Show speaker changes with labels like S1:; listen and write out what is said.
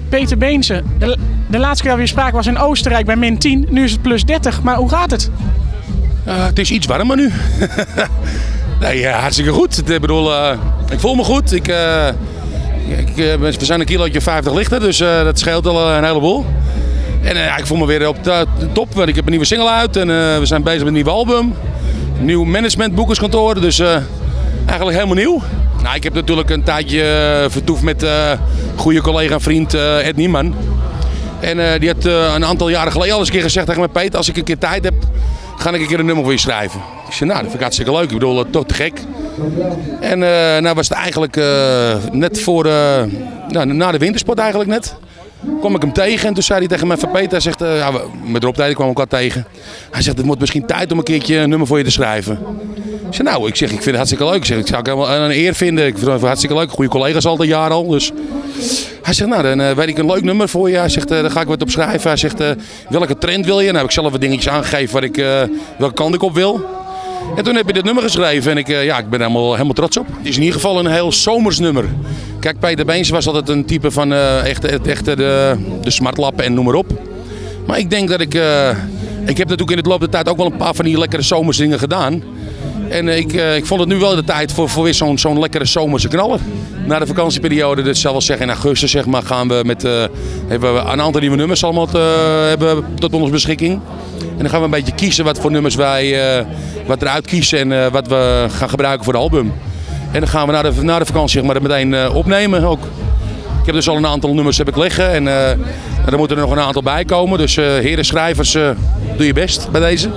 S1: Peter Beense, de laatste keer dat we weer spraken was in Oostenrijk bij -10. Nu is het +30. Maar hoe gaat het?
S2: Het is iets warmer nu. Nee, hartstikke goed. Ik bedoel, ik voel me goed. We zijn een kilootje 50 lichter, dus dat scheelt al een heleboel. En ik voel me weer op de top, want ik heb een nieuwe single uit en we zijn bezig met een nieuw album. Nieuw management, boekerskantoor, dus eigenlijk helemaal nieuw. Nou, ik heb natuurlijk een tijdje vertoefd met goede collega en vriend Ed Niemann. En die had een aantal jaren geleden al eens een keer gezegd tegen me: Peter, als ik een keer tijd heb, ga ik een keer een nummer voor je schrijven. Ik zei, nou, dat vind ik hartstikke leuk. Ik bedoel, toch te gek. En nou was het eigenlijk net voor, na de wintersport eigenlijk net. Kwam ik hem tegen en toen zei hij tegen mij: van Peter, hij zegt, met Rob Tijden kwam ik elkaar tegen. Hij zegt, het wordt misschien tijd om een keertje een nummer voor je te schrijven. Ik zeg, nou, ik vind het hartstikke leuk. Ik zou het helemaal een eer vinden. Ik vind het hartstikke leuk. Goede collega's al een jaar al. Dus. Hij zegt, nou, dan weet ik een leuk nummer voor je. Hij zegt, daar ga ik wat op schrijven. Hij zegt, welke trend wil je? Nou heb ik zelf wat dingetjes aangegeven welke kant ik op wil. En toen heb je dit nummer geschreven en ik ben helemaal trots op. Het is in ieder geval een heel zomers nummer. Kijk, Peter Beense was altijd een type van echt de smartlappen en noem maar op. Maar ik denk dat ik heb natuurlijk in het loop der tijd ook wel een paar van die lekkere zomersdingen gedaan. En ik vond het nu wel de tijd voor weer zo'n lekkere zomerse knaller. Na de vakantieperiode, dat zal wel zeggen in augustus zeg maar, gaan we hebben we een aantal nieuwe nummers allemaal hebben tot onze beschikking. En dan gaan we een beetje kiezen wat voor nummers wij wat eruit kiezen en wat we gaan gebruiken voor het album. En dan gaan we na de vakantie zeg maar, meteen opnemen ook. Ik heb dus al een aantal nummers liggen en er moeten er nog een aantal bij komen. Dus heren schrijvers, doe je best bij deze.